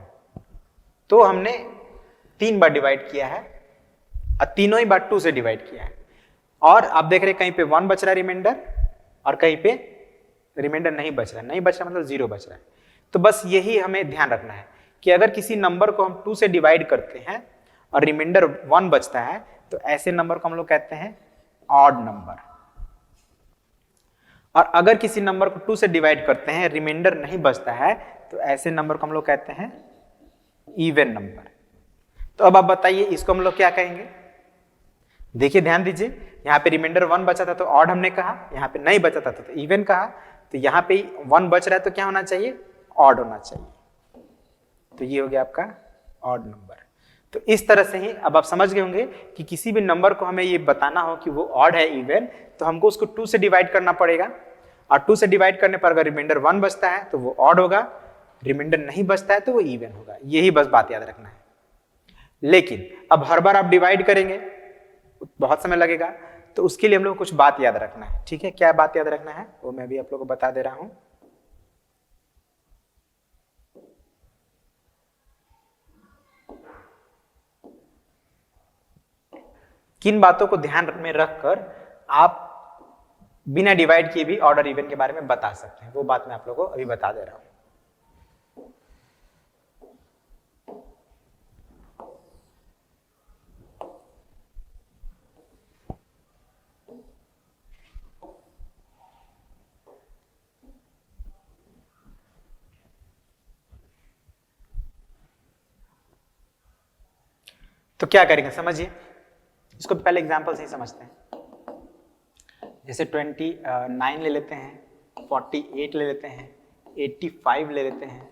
S1: तो हमने 3 बार डिवाइड किया है और तीनों ही बार 2 से डिवाइड किया है। और आप देख रहे हैं कहीं पे 1 बच रहा है रिमाइंडर, और कहीं पे रिमाइंडर नहीं बच रहा है। नहीं बच रहा मतलब 0 बच रहा है। तो बस यही हमें ध्यान रखना है कि अगर किसी नंबर को हम 2 से डिवाइड करते हैं और रिमाइंडर 1 बचता है तो ऐसे नंबर को हम लोग कहते हैं ऑड नंबर। और अगर किसी नंबर को 2 से डिवाइड करते हैं, रिमाइंडर नहीं बचता है, तो ऐसे नंबर को हम लोग कहते हैं इवन नंबर। तो अब आप बताइए इसको हम लोग क्या कहेंगे? देखिए ध्यान दीजिए, यहाँ पे रिमाइंडर 1 बचा था तो ऑड हमने कहा, यहाँ पे नहीं बचा था तो इवन कहा, तो यहाँ पे 1 बच रहा है तो क्या होना चाहिए? ऑड होना चाहिए। तो ये हो गया आपका ऑड नंबर। तो इस तरह से ही अब आप समझ गए होंगे कि किसी भी नंबर को हमें ये बताना हो कि वो ऑड है इवन, तो हमको उसको 2 से डिवाइड करना पड़ेगा, और 2 से डिवाइड करने पर अगर रिमाइंडर 1 बचता है तो वो ऑड होगा, रिमाइंडर नहीं बचता है तो वो इवन होगा। यही बस बात याद रखना है। लेकिन अब हर बार आप डिवाइड करेंगे बहुत समय लगेगा, तो उसके लिए हम लोग को कुछ बात याद रखना है। ठीक है, क्या बात याद रखना है वो मैं भी आप लोगों को बता दे रहा हूं। किन बातों को ध्यान में रखकर आप बिना डिवाइड किए भी ऑर्डर इवन के बारे में बता सकते हैं, वो बात मैं आप लोगों को अभी बता दे रहा हूं। तो क्या करेंगे समझिए, इसको पहले एग्जांपल से ही समझते हैं। जैसे 29 ले लेते हैं, 48 ले लेते हैं, 85 ले लेते हैं,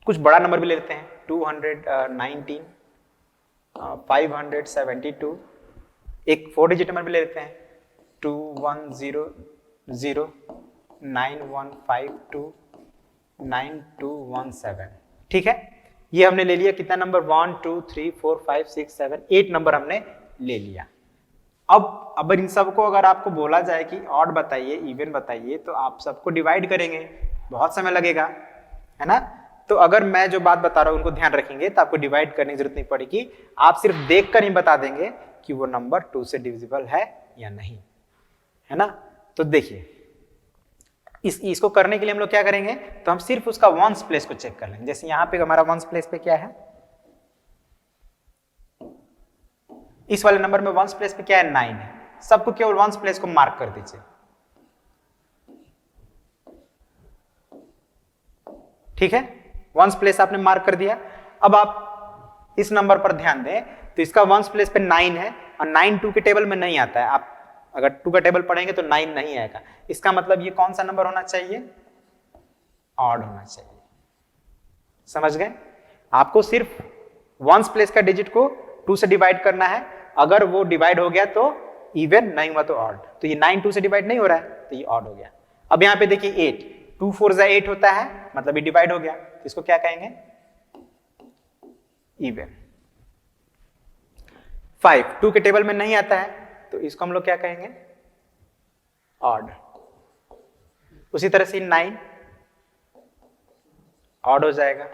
S1: कुछ बड़ा नंबर भी ले लेते हैं, 219, 572, एक 4 डिजिट नंबर भी ले लेते हैं, 210091529217। ठीक है, ये हमने ले लिया कितना नंबर? 1 2 3 4 5 6 7 8 नंबर हमने ले लिया। अब इन सबको अगर आपको बोला जाए कि ऑड बताइए इवन बताइए, तो आप सबको डिवाइड करेंगे, बहुत समय लगेगा, है ना? तो अगर मैं जो बात बता रहा हूं उनको ध्यान रखेंगे तो आपको डिवाइड करने की जरूरत नहीं पड़ेगी, आप सिर्फ देखकर ही बता देंगे कि वो नंबर 2 से डिविजिबल है या नहीं, है ना? तो देखिए इसको करने के लिए हम लोग क्या करेंगे, तो हम सिर्फ उसका वंस प्लेस को चेक कर लेंगे। जैसे यहां पे हमारा वंस प्लेस पे क्या है, इस वाले नंबर में वंस प्लेस पे क्या है? 9 है। सबको केवल वंस प्लेस को मार्क कर दीजिए। ठीक है, वंस प्लेस आपने मार्क कर दिया। अब आप इस नंबर पर ध्यान दें तो इसका वंस प्लेस पे 9 है और 9 2 के टेबल में नहीं आता है। आप अगर 2 का टेबल पढ़ेंगे तो 9 नहीं आएगा। इसका मतलब ये कौन सा नंबर होना चाहिए? ऑड होना चाहिए। समझ गए? आपको सिर्फ वंस प्लेस का डिजिट को 2 से डिवाइड करना है, अगर वो डिवाइड हो गया तो इवन, नहीं हुआ तो ऑड। तो ये 9 2 से डिवाइड नहीं हो रहा है तो ये ऑड हो गया। अब यहां पे देखिए 8, 2 4 जा 8 होता है, मतलब ये डिवाइड हो गया, तो इसको क्या कहेंगे? इवन। 5 2 के टेबल में नहीं आता है तो इसको हम लोग क्या कहेंगे? ऑड। उसी तरह से 9 ऑड हो जाएगा,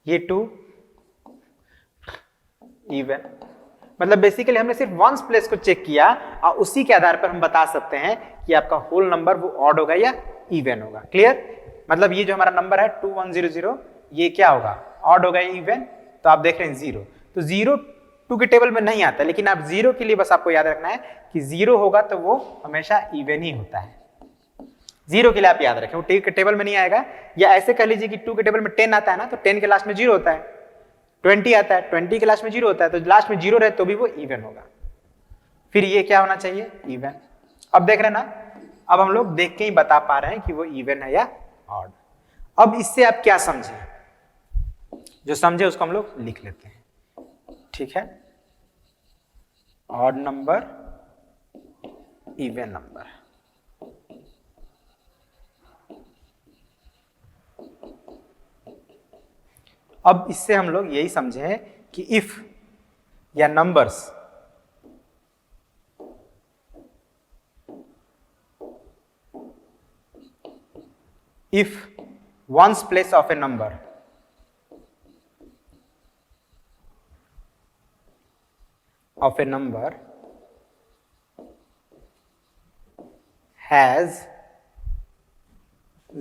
S1: ये 2 इवन। मतलब बेसिकली हमने सिर्फ वंस प्लेस को चेक किया और उसी के आधार पर हम बता सकते हैं कि आपका होल नंबर वो ऑड होगा या इवन होगा। क्लियर? मतलब ये जो हमारा नंबर है 2100, ये क्या होगा? ऑड होगा या इवन? तो आप देख रहे हैं 0, तो 0 2 के टेबल में नहीं आता, लेकिन आप 0 के लिए बस आपको याद रखना है कि 0 होगा तो वो हमेशा इवन ही होता है। 0 के लिए आप याद रखें, वो 2 के टेबल में नहीं आएगा। या ऐसे कह लीजिए कि 2 के टेबल में 10 आता है ना, तो 10 के लास्ट में 0 होता है। 20 आता है, 20 के लास्ट में 0 होता है, तो लास्ट में 0 रहे तो भी वो इवन होगा। फिर ये क्या होना चाहिए? इवन। अब देख रहे हैं ना, अब हम लोग देख के ही बता पा रहे हैं कि वो इवन है या ऑड। अब इससे आप क्या समझे? जो समझे उसको हम लोग लिख लेते हैं। ठीक है, ऑड नंबर, इवन नंबर। अब इससे हम लोग यही समझे कि इफ या numbers if ones place of a number has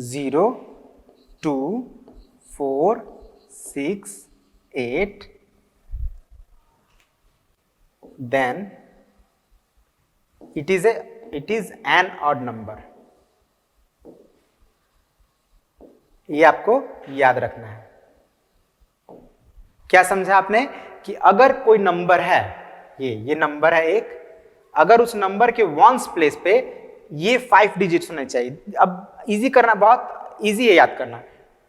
S1: 0 2 4 6 8, then it is an odd number। ये आपको याद रखना है। क्या समझा आपने कि अगर कोई नंबर है, ये नंबर है एक, अगर उस नंबर के वंस प्लेस पे ये 5 डिजिट्स होने चाहिए। अब इजी करना, बहुत इजी है याद करना,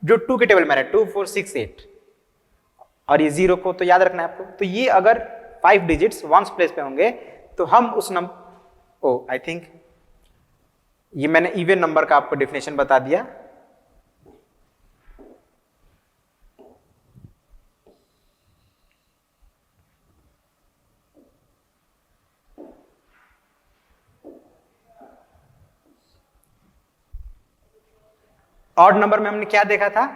S1: जो 2 के टेबल में है 2 4 6 8 और ये 0 को तो याद रखना है आपको। तो ये अगर 5 डिजिट्स वंस प्लेस पे होंगे तो हम उस नंबर, आई थिंक ये मैंने इवन नंबर का आपको डेफिनेशन बता दिया। ऑड नंबर में हमने क्या देखा था?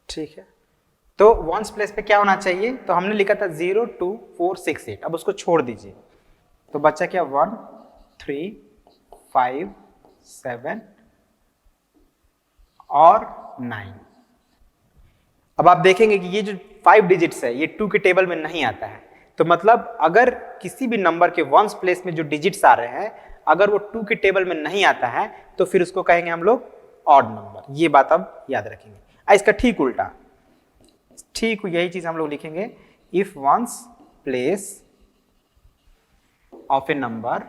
S1: ठीक है, तो वंस प्लेस पे क्या होना चाहिए? तो हमने लिखा था 0 2 4 6 8। अब उसको छोड़ दीजिए तो बच्चा क्या 1 3 5 7 और 9। अब आप देखेंगे कि ये जो 5 डिजिट्स है ये 2 के टेबल में नहीं आता है। तो मतलब अगर किसी भी नंबर के वंस प्लेस में जो डिजिट्स आ रहे हैं अगर वो 2 के टेबल में नहीं आता है तो फिर उसको कहेंगे हम लोग ऑड नंबर। ये बात अब याद रखेंगे। इसका ठीक उल्टा, ठीक यही चीज हम लोग लिखेंगे, if once place of a number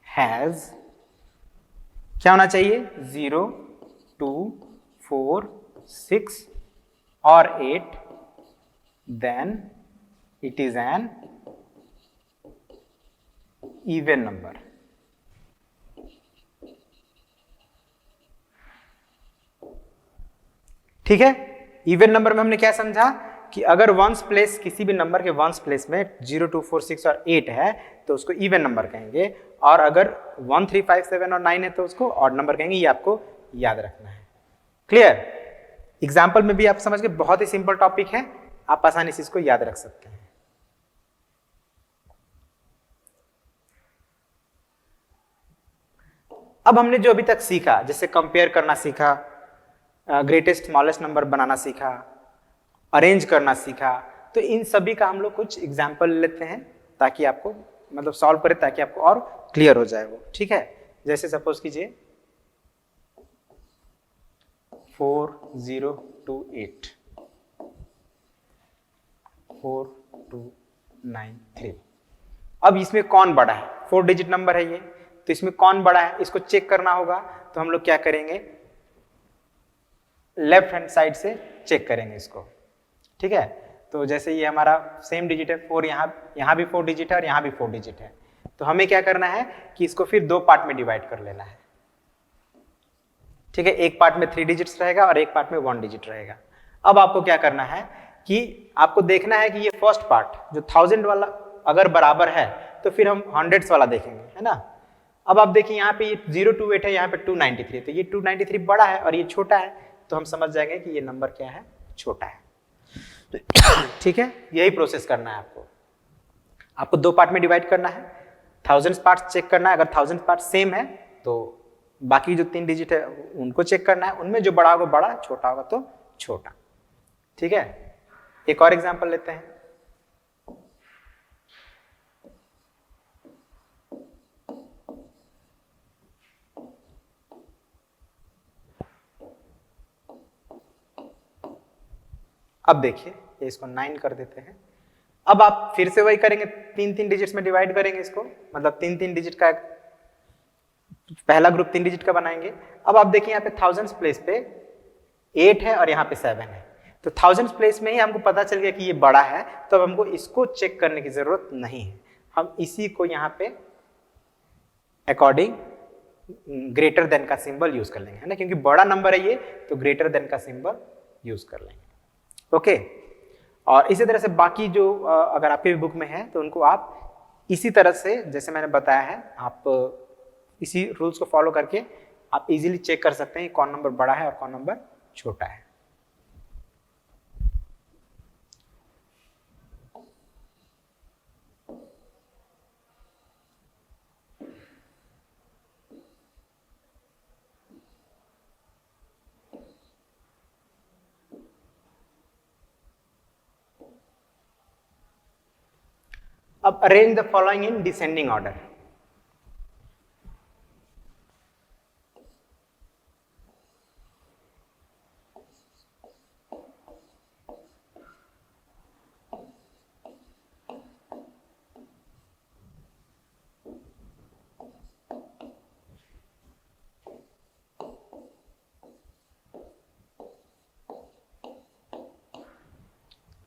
S1: has, क्या होना चाहिए? 0 2 4 6 और 8, then it is an even number. ठीक है, इवन नंबर में हमने क्या समझा कि अगर वंस प्लेस किसी भी नंबर के वंस प्लेस में 0 2 4 6 और 8 है तो उसको इवन नंबर कहेंगे, और अगर 1 3 5 7 और 9 है तो उसको ऑड नंबर कहेंगे। ये आपको याद रखना है। क्लियर? एग्जाम्पल में भी आप समझ गए, बहुत ही सिंपल टॉपिक है, आप आसानी से इसको याद रख सकते हैं। अब हमने जो अभी तक सीखा, जैसे कंपेयर करना सीखा, ग्रेटेस्ट स्मॉलेस्ट नंबर बनाना सीखा, अरेंज करना सीखा, तो इन सभी का हम लोग कुछ एग्जाम्पल लेते हैं ताकि आपको मतलब सॉल्व करें, ताकि आपको और क्लियर हो जाए वो। ठीक है, जैसे सपोज कीजिए 4 0 2 8 4 2 9 3। अब इसमें कौन बड़ा है? 4 डिजिट नंबर है ये, तो इसमें कौन बड़ा है इसको चेक करना होगा। तो हम लोग क्या करेंगे, लेफ्ट हैंड साइड से चेक करेंगे इसको। ठीक है, तो जैसे ये हमारा सेम डिजिट है 4, यहाँ भी 4 डिजिट है और यहाँ भी 4 डिजिट है, तो हमें क्या करना है कि इसको फिर 2 पार्ट में डिवाइड कर लेना है। ठीक है, एक पार्ट में 3 डिजिट्स रहेगा और एक पार्ट में 1 डिजिट रहेगा। अब आपको क्या करना है कि आपको देखना है कि ये फर्स्ट पार्ट जो 1000 वाला अगर बराबर है तो फिर हम हंड्रेड्स वाला देखेंगे, है ना। अब आप देखिए यहाँ पे 028 है, यहाँ पे 293, तो ये 293 बड़ा है और ये छोटा है, तो हम समझ जाएंगे कि ये नंबर क्या है, छोटा है। ठीक है, यही प्रोसेस करना है आपको। आपको 2 पार्ट में डिवाइड करना है, 1000 पार्ट्स चेक करना है। अगर 1000 पार्ट सेम है तो बाकी जो 3 डिजिट है उनको चेक करना है, उनमें जो बड़ा होगा बड़ा, छोटा होगा तो छोटा। ठीक है, एक और एग्जांपल लेते हैं। अब देखिए इसको 9 कर देते हैं। अब आप फिर से वही करेंगे, 3 डिजिट्स में डिवाइड करेंगे इसको, मतलब 3 डिजिट का पहला ग्रुप 3 डिजिट का बनाएंगे। अब आप देखिए यहाँ पे 1000 प्लेस पे 8 है और यहाँ पे 7 है, तो 1000 प्लेस में ही हमको पता चल गया कि ये बड़ा है, तो अब हमको इसको चेक करने की जरूरत नहीं है। हम इसी को यहाँ पे अकॉर्डिंग ग्रेटर देन का सिंबल यूज कर लेंगे, है ना, क्योंकि बड़ा नंबर है ये, तो ग्रेटर देन का सिंबल यूज कर लेंगे। ओके, और इसी तरह से बाकी जो अगर आपके बुक में है तो उनको आप इसी तरह से, जैसे मैंने बताया है, आप इसी रूल्स को फॉलो करके आप इजीली चेक कर सकते हैं कौन नंबर बड़ा है और कौन नंबर छोटा है। अब arrange the following in descending order.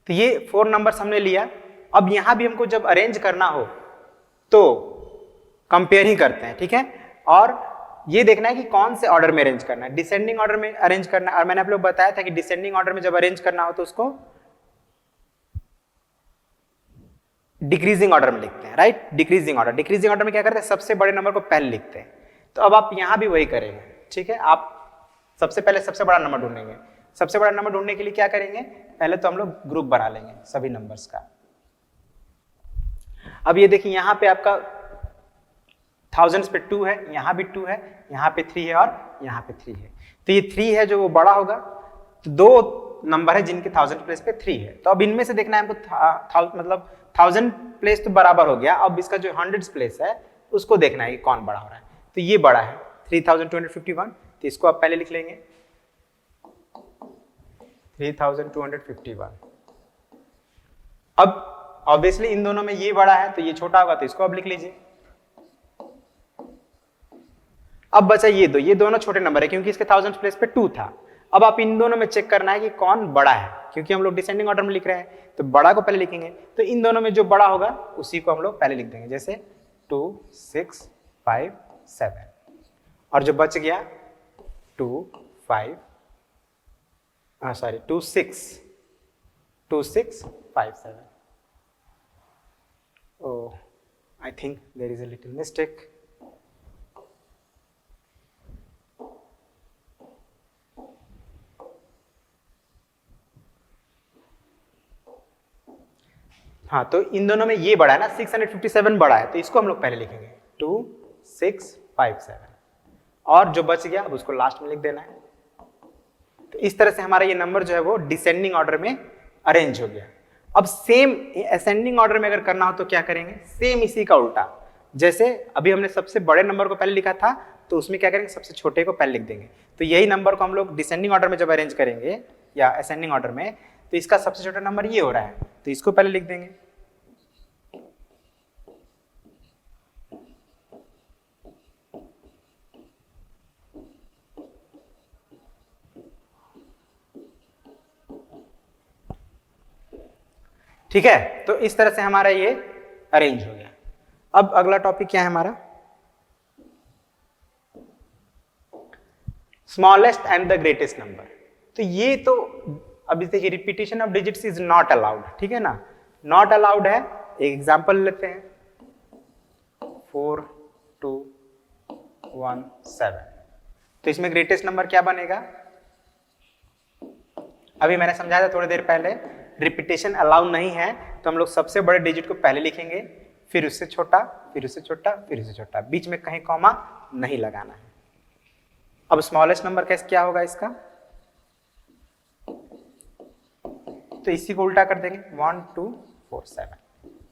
S1: तो ये 4 नंबर्स हमने लिया। अब यहां भी हमको जब अरेंज करना हो तो कंपेयर ही करते हैं, ठीक है। और ये देखना है कि कौन से ऑर्डर में अरेंज करना है। डिसेंडिंग ऑर्डर में अरेंज करना है, और मैंने आप लोग बताया था कि डिसेंडिंग ऑर्डर में जब अरेंज करना हो तो उसको डिक्रीजिंग ऑर्डर में लिखते हैं, राइट। डिक्रीजिंग ऑर्डर में क्या करते हैं, सबसे बड़े नंबर को पहले लिखते हैं। तो अब आप यहां भी वही करेंगे, ठीक है। आप सबसे पहले सबसे बड़ा नंबर ढूंढेंगे। सबसे बड़ा नंबर ढूंढने के लिए क्या करेंगे, पहले तो हम लोग ग्रुप बना लेंगे सभी नंबर्स का। अब ये देखिए यहां पे आपका थाउजेंड्स पे 2 है, यहां भी 2 है, यहां पे 3 है और यहां पे 3 है। तो ये 3 है जो वो बड़ा होगा। तो 2 नंबर है जिनके 1000 प्लेस पे 3 है। तो अब इनमें से देखना है हमको मतलब 1000 प्लेस तो बराबर हो गया। अब इसका जो 100 प्लेस है उसको देखना है कि कौन बड़ा हो रहा है। तो ये बड़ा है 3251, तो इसको आप पहले लिख लेंगे 3251। अब ऑब्वियसली इन दोनों में ये बड़ा है तो ये छोटा होगा, तो इसको अब लिख लीजिए। अब बचा ये दोनों छोटे नंबर है क्योंकि इसके 1000 प्लेस पे 2 था। अब आप इन दोनों में चेक करना है कि कौन बड़ा है, क्योंकि हम लोग डिसेंडिंग ऑर्डर में लिख रहे हैं तो बड़ा को पहले लिखेंगे। तो इन दोनों में जो बड़ा होगा उसी को हम लोग पहले लिख देंगे, जैसे 2 6 5 7। और जो बच गया 2 6 5 7। Oh, I think there is a little mistake. हाँ, तो इन दोनों में ये बड़ा है ना, 657 बड़ा है, तो इसको हम लोग पहले लिखेंगे 2 6 5 7। और जो बच गया अब उसको लास्ट में लिख देना है। तो इस तरह से हमारा ये नंबर जो है वो डिसेंडिंग ऑर्डर में अरेंज हो गया। अब सेम असेंडिंग ऑर्डर में अगर करना हो तो क्या करेंगे, सेम इसी का उल्टा। जैसे अभी हमने सबसे बड़े नंबर को पहले लिखा था तो उसमें क्या करेंगे, सबसे छोटे को पहले लिख देंगे। तो यही नंबर को हम लोग डिसेंडिंग ऑर्डर में जब अरेंज करेंगे या असेंडिंग ऑर्डर में, तो इसका सबसे छोटा नंबर ये हो रहा है तो इसको पहले लिख देंगे। ठीक है, तो इस तरह से हमारा ये अरेंज हो गया। अब अगला टॉपिक क्या है हमारा, smallest and the greatest number. तो ये तो अभी देखिए repetition of digits is not allowed, ठीक है ना, नॉट अलाउड है। एक एग्जांपल लेते हैं 4 2 1 7। तो इसमें ग्रेटेस्ट नंबर क्या बनेगा, अभी मैंने समझाया था थोड़ी देर पहले, रिपीटेशन अलाउ नहीं है तो हम लोग सबसे बड़े डिजिट को पहले लिखेंगे, फिर उससे छोटा, फिर उससे छोटा, फिर उससे छोटा, बीच में कहीं कॉमा नहीं लगाना है। अब स्मॉलेस्ट नंबर कैसे क्या होगा इसका, तो इसी को उल्टा कर देंगे 1 2 4 7।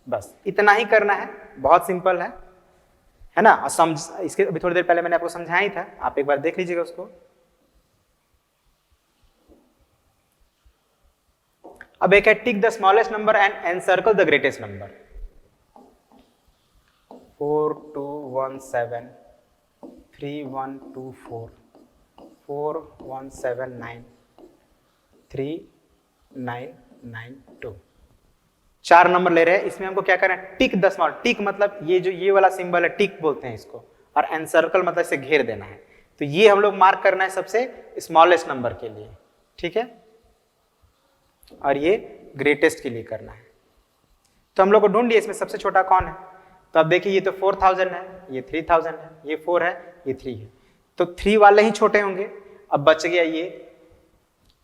S1: बस इतना ही करना है, बहुत सिंपल है ना। और समझ इसके अभी थोड़ी देर पहले मैंने आपको समझाया ही था, आप एक बार देख लीजिएगा उसको। अब एक है tick the smallest number and encircle the greatest number. 4 2 1 7 3 1 2 4 4 1 7 9 3 9 9 2। 4 number ले रहे हैं, इसमें हमको क्या करना है, टिक द स्मॉल। टिक मतलब ये जो ये वाला सिंबल है टिक बोलते हैं इसको, और एनसर्कल मतलब इसे घेर देना है। तो ये हम लोग मार्क करना है सबसे स्मॉलेस्ट नंबर के लिए, ठीक है, और ये ग्रेटेस्ट के लिए करना है। तो हम लोग को ढूंढिए इसमें सबसे छोटा कौन है। तो अब देखिए ये तो 4000 है, ये 3000 है, ये 4 है, ये 3 है, तो 3 वाले ही छोटे होंगे। अब बच गया ये,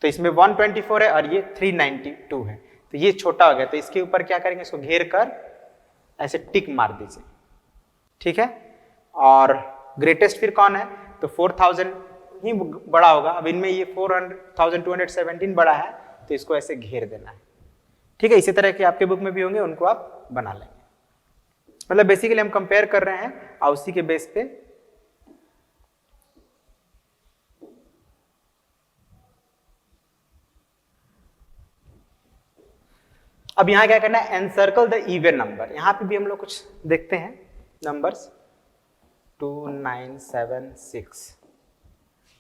S1: तो इसमें 124 है और ये 392 है, तो ये छोटा हो गया। तो इसके ऊपर क्या करेंगे, इसको घेर कर ऐसे टिक मार दीजिए, ठीक है। और ग्रेटेस्ट फिर कौन है, तो 4000 ही बड़ा होगा। अब इनमें ये 4217 बड़ा है, तो इसको ऐसे घेर देना है, ठीक है। इसी तरह के आपके बुक में भी होंगे, उनको आप बना लेंगे। मतलब बेसिकली हम कंपेयर कर रहे हैं और उसी के बेस पे अब यहां क्या करना है, एनसर्कल द इवन नंबर। यहां पे भी हम लोग कुछ देखते हैं नंबर्स, 2976,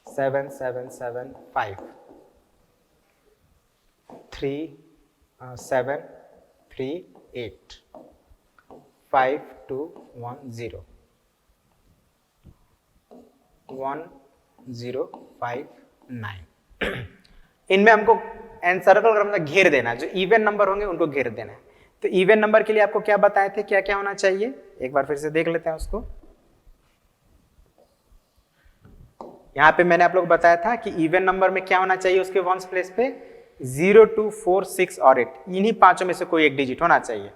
S1: 7775, 3738, 5210, 1059। इनमें हमको एनसर्कल करना, घेर देना, जो इवन नंबर होंगे उनको घेर देना है। तो इवन नंबर के लिए आपको क्या बताए थे, क्या क्या होना चाहिए, एक बार फिर से देख लेते हैं उसको। यहां पे मैंने आप लोग बताया था कि इवन नंबर में क्या होना चाहिए, उसके वंस प्लेस पे 0, 2, 4, 6 और 8, इन्हीं पांचों में से कोई एक डिजिट होना चाहिए।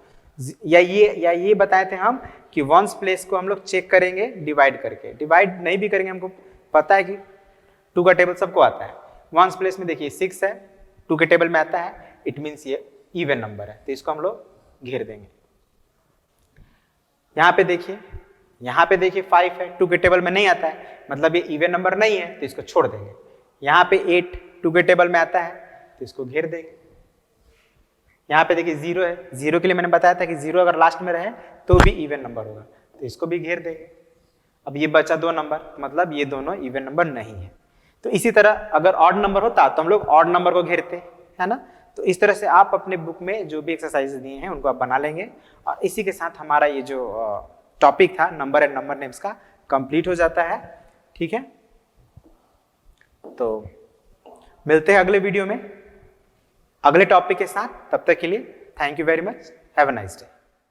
S1: या ये बताए थे हम कि वंस प्लेस को हम लोग चेक करेंगे डिवाइड करके। डिवाइड नहीं भी करेंगे, हमको पता है कि 2 का टेबल सबको आता है। वंस प्लेस में देखिए 6 है, 2 के टेबल में आता है, इट मीन्स ये इवन नंबर है, तो इसको हम लोग घेर देंगे। यहां पे देखिए 5 है, 2 के टेबल में नहीं आता है, मतलब ये इवन नंबर नहीं है, तो इसको छोड़ देंगे। यहाँ पे 8 2 के टेबल में आता है, तो इसको घेर देंगे। यहाँ पे देखिए 0 है, 0 के लिए मैंने बताया था कि 0 अगर लास्ट में रहे तो भी इवन नंबर होगा, तो इसको भी घेर देंगे। अब ये बचा 2 नंबर, मतलब ये दोनों इवन नंबर नहीं है। तो इसी तरह अगर ऑड नंबर होता तो हम लोग ऑड नंबर को घेरते, है ना। तो इस तरह से आप अपने बुक में जो भी एक्सरसाइज दिए हैं उनको आप बना लेंगे, और इसी के साथ हमारा ये जो टॉपिक था नंबर एंड नंबर नेम्स का कंप्लीट हो जाता है, ठीक है। तो मिलते हैं अगले वीडियो में अगले टॉपिक के साथ, तब तक के लिए thank you very much, have a nice day.